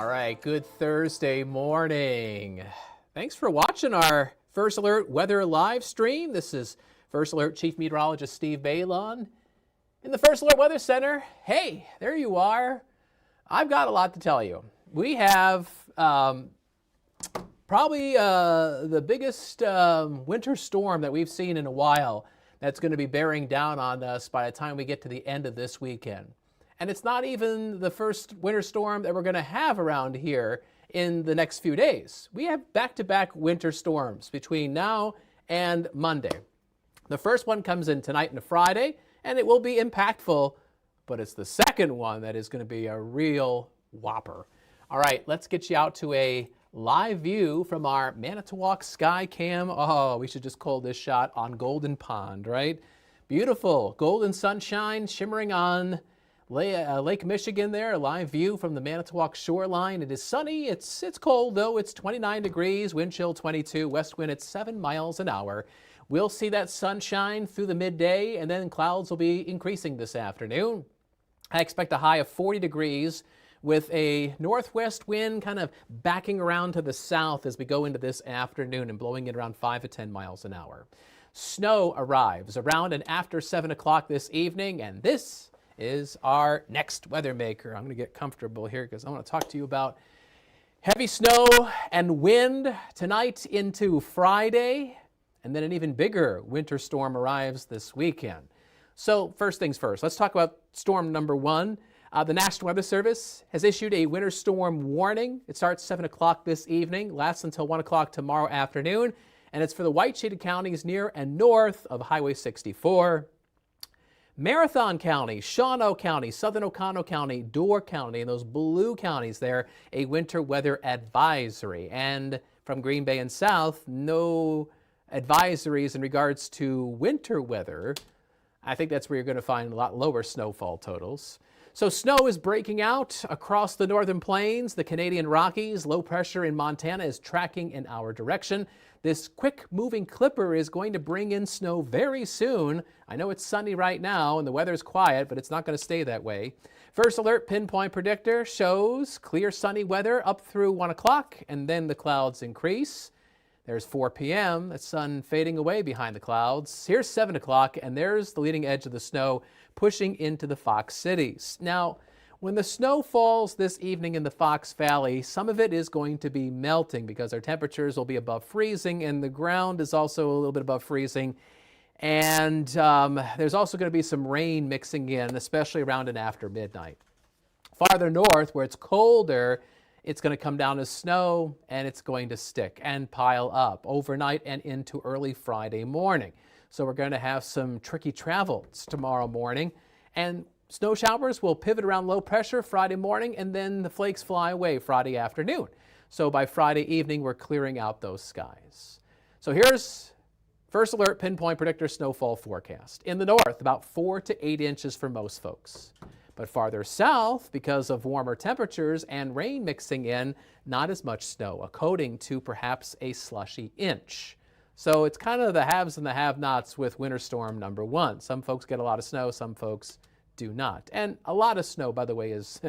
All right, good Thursday morning. Thanks for watching our First Alert Weather live stream. This is First Alert Chief Meteorologist Steve Beylon in the First Alert Weather Center. Hey, there you are. I've got a lot to tell you. We have probably the biggest winter storm that we've seen in a while that's going to be bearing down on us by the time we get to the end of this weekend. And it's not even the first winter storm that we're going to have around here in the next few days. We have back-to-back winter storms between now and Monday. The first one comes in tonight and Friday, and it will be impactful, but it's the second one that is going to be a real whopper. All right, let's get you out to a live view from our Manitowoc Sky Cam. Oh, we should just call this shot on Golden Pond, right? Beautiful golden sunshine shimmering on Lake Michigan there, a live view from the Manitowoc shoreline. It is sunny, it's cold though, it's 29 degrees, wind chill 22, west wind at 7 miles an hour. We'll see that sunshine through the midday, and then clouds will be increasing this afternoon. I expect a high of 40 degrees with a northwest wind kind of backing around to the south as we go into this afternoon and blowing it around 5 to 10 miles an hour. Snow arrives around and after 7 o'clock this evening, and this is our next weather maker. I'm going to get comfortable here because I want to talk to you about heavy snow and wind tonight into Friday, and then an even bigger winter storm arrives this weekend. So first things first, let's talk about storm number one. The National Weather Service has issued a winter storm warning. It starts 7 o'clock this evening, lasts until 1 o'clock tomorrow afternoon, and it's for the white shaded counties near and north of Highway 64. Marathon County, Shawano County, Southern Oconto County, Door County, and those blue counties there, a winter weather advisory. And from Green Bay and south, no advisories in regards to winter weather. I think that's where you're going to find a lot lower snowfall totals. So snow is breaking out across the northern plains, the Canadian Rockies. Low pressure in Montana is tracking in our direction. This quick-moving clipper is going to bring in snow very soon. I know it's sunny right now and the weather's quiet, but it's not going to stay that way. First Alert Pinpoint Predictor shows clear sunny weather up through 1 o'clock, and then the clouds increase. There's 4 p.m., the sun fading away behind the clouds. Here's 7 o'clock, and there's the leading edge of the snow pushing into the Fox cities. Now, when the snow falls this evening in the Fox Valley, some of it is going to be melting because our temperatures will be above freezing, and the ground is also a little bit above freezing. And there's also going to be some rain mixing in, especially around and after midnight. Farther north, where it's colder, it's going to come down as snow, and it's going to stick and pile up overnight and into early Friday morning. So we're going to have some tricky travels tomorrow morning, and snow showers will pivot around low pressure Friday morning, and then the flakes fly away Friday afternoon. So by Friday evening, we're clearing out those skies. So here's First Alert Pinpoint Predictor snowfall forecast. In the north, about 4 to 8 inches for most folks. But farther south, because of warmer temperatures and rain mixing in, not as much snow, a coating to perhaps a slushy inch. So it's kind of the haves and the have-nots with winter storm number one. Some folks get a lot of snow, some folks do not. And a lot of snow, by the way, is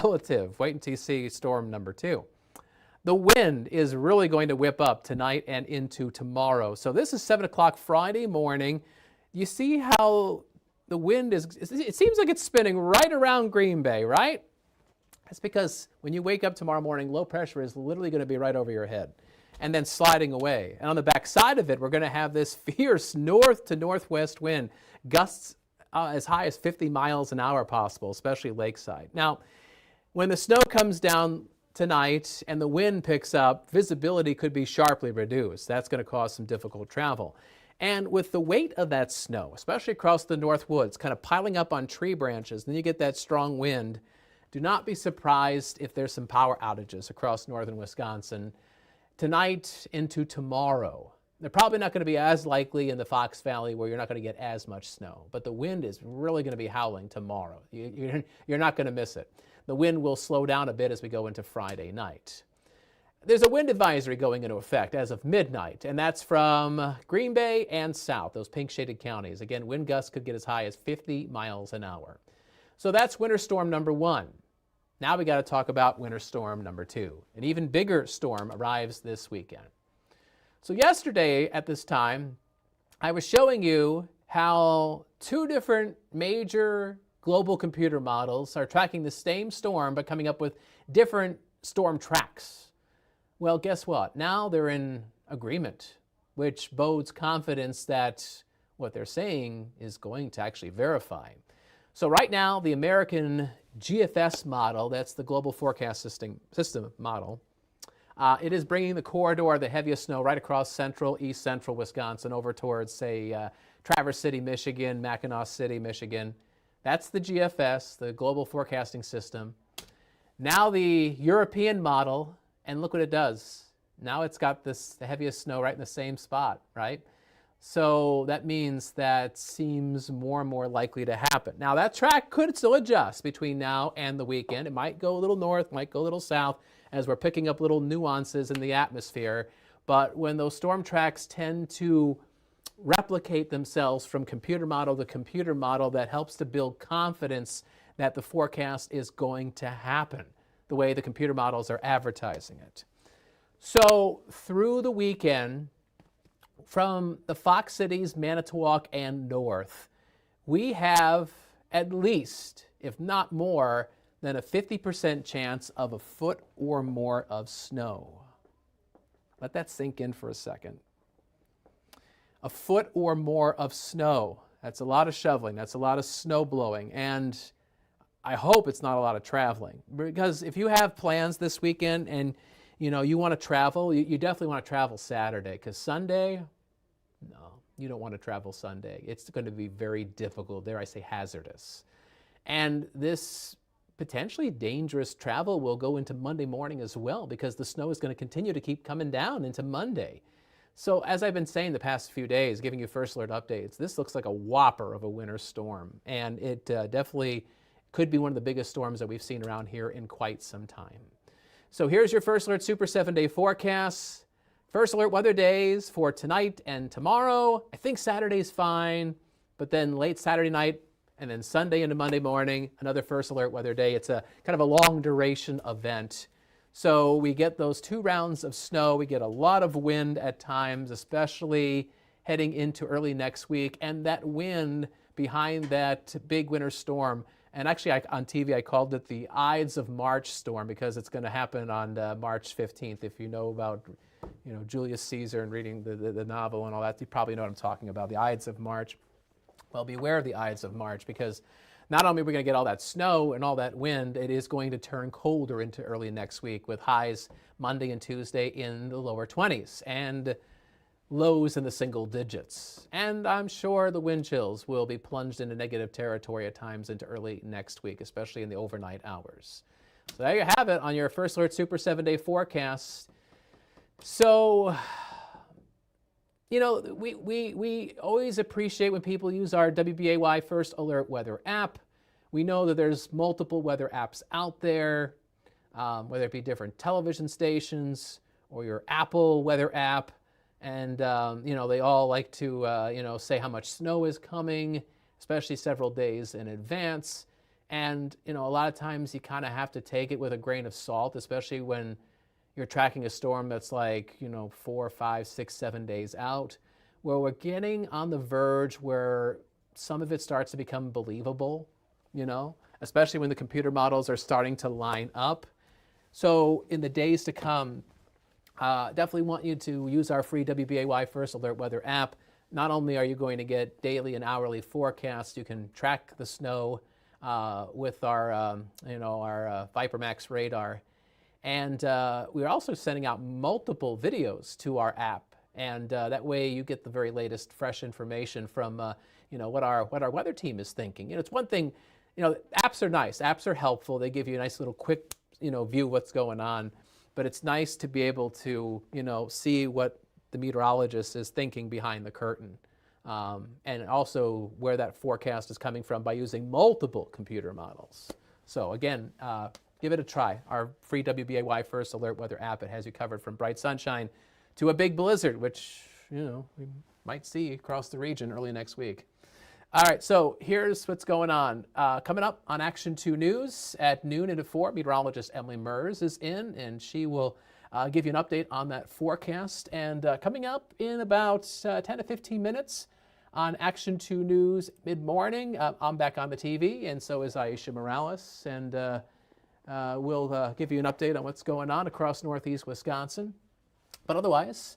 relative. Wait until you see storm number two. The wind is really going to whip up tonight and into tomorrow. So this is 7 o'clock Friday morning. You see how the wind is, it seems like it's spinning right around Green Bay, right? That's because when you wake up tomorrow morning, low pressure is literally going to be right over your head and then sliding away. And on the back side of it, we're going to have this fierce north to northwest wind, gusts as high as 50 miles an hour possible, especially lakeside. Now, when the snow comes down tonight and the wind picks up, visibility could be sharply reduced. That's going to cause some difficult travel. And with the weight of that snow, especially across the north woods, kind of piling up on tree branches, then you get that strong wind. Do not be surprised if there's some power outages across northern Wisconsin tonight into tomorrow. They're probably not going to be as likely in the Fox Valley where you're not going to get as much snow, but the wind is really going to be howling tomorrow. You're not going to miss it. The wind will slow down a bit as we go into Friday night. There's a wind advisory going into effect as of midnight, and that's from Green Bay and south, those pink shaded counties. Again, wind gusts could get as high as 50 miles an hour. So that's winter storm number one. Now we got to talk about winter storm number 2. An even bigger storm arrives this weekend. So yesterday at this time, I was showing you how 2 different major global computer models are tracking the same storm but coming up with different storm tracks. Well, guess what? Now they're in agreement, which bodes confidence that what they're saying is going to actually verify. So right now, the American GFS model, that's the Global Forecast System model, it is bringing the corridor of the heaviest snow right across east central Wisconsin over towards, say, Traverse City, Michigan, Mackinac City, Michigan. That's the GFS, the Global Forecasting System. Now the European model, and look what it does. Now it's got the heaviest snow right in the same spot, right? So that means that seems more and more likely to happen. Now that track could still adjust between now and the weekend. It might go a little north, might go a little south as we're picking up little nuances in the atmosphere. But when those storm tracks tend to replicate themselves from computer model to computer model, that helps to build confidence that the forecast is going to happen the way the computer models are advertising it. So through the weekend, from the Fox Cities, Manitowoc, and north, we have at least, if not more, than a 50% chance of a foot or more of snow. Let that sink in for a second. A foot or more of snow. That's a lot of shoveling. That's a lot of snow blowing. And I hope it's not a lot of traveling. Because if you have plans this weekend and you want to travel, you definitely want to travel Saturday. Because Sunday, no, you don't want to travel Sunday. It's going to be very difficult, dare I say hazardous. And this potentially dangerous travel will go into Monday morning as well, because the snow is going to continue to keep coming down into Monday. So as I've been saying the past few days, giving you first alert updates, this looks like a whopper of a winter storm. And it definitely could be one of the biggest storms that we've seen around here in quite some time. So here's your First Alert Super 7-day forecast. First Alert weather days for tonight and tomorrow. I think Saturday's fine, but then late Saturday night and then Sunday into Monday morning, another First Alert weather day. It's a kind of a long duration event. So we get those 2 rounds of snow. We get a lot of wind at times, especially heading into early next week. And that wind behind that big winter storm, and actually on TV I called it the Ides of March Storm, because it's going to happen on March 15th. If you know about Julius Caesar and reading the novel and all that, you probably know what I'm talking about, the Ides of March. Well, beware of the Ides of March, because not only are we going to get all that snow and all that wind, it is going to turn colder into early next week, with highs Monday and Tuesday in the lower 20s and lows in the single digits. And I'm sure the wind chills will be plunged into negative territory at times into early next week, especially in the overnight hours. So there you have it on your First Alert Super 7-day forecast. So, we always appreciate when people use our WBAY First Alert Weather app. We know that there's multiple weather apps out there, whether it be different television stations or your Apple weather app. And, they all like to, say how much snow is coming, especially several days in advance. And, a lot of times you kind of have to take it with a grain of salt, especially when you're tracking a storm that's like, 4, 5, 6, 7 days out, where we're getting on the verge where some of it starts to become believable, especially when the computer models are starting to line up. So in the days to come, definitely want you to use our free WBAY First Alert Weather app. Not only are you going to get daily and hourly forecasts, you can track the snow with our ViperMax radar. And we're also sending out multiple videos to our app. And that way you get the very latest fresh information from what our weather team is thinking. It's one thing, apps are nice. Apps are helpful. They give you a nice little quick, view of what's going on. But it's nice to be able to, see what the meteorologist is thinking behind the curtain. And also where that forecast is coming from by using multiple computer models. So again, give it a try. Our free WBAY First Alert Weather app, it has you covered from bright sunshine to a big blizzard, which, we might see across the region early next week. All right, so here's what's going on. Coming up on Action 2 News at noon into 4, meteorologist Emily Mers is in, and she will give you an update on that forecast. And coming up in about 10 to 15 minutes on Action 2 News mid-morning, I'm back on the TV, and so is Aisha Morales. And we'll give you an update on what's going on across northeast Wisconsin. But otherwise,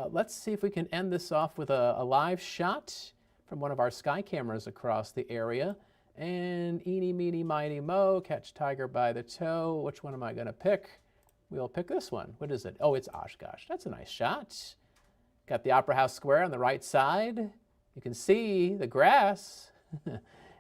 let's see if we can end this off with a live shot from one of our sky cameras across the area. And eeny, meeny, miny, mo, catch tiger by the toe. Which one am I going to pick? We'll pick this one. What is it? Oh, it's Oshkosh. That's a nice shot. Got the Opera House Square on the right side. You can see the grass.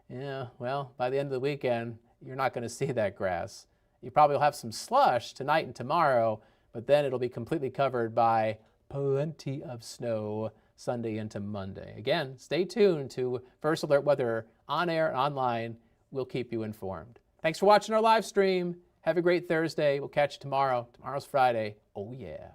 Yeah, well, by the end of the weekend, you're not going to see that grass. You probably will have some slush tonight and tomorrow, but then it'll be completely covered by plenty of snow Sunday into Monday. Again, stay tuned to First Alert Weather on air and online. We'll keep you informed. Thanks for watching our live stream. Have a great Thursday. We'll catch you tomorrow. Tomorrow's Friday. Oh, yeah.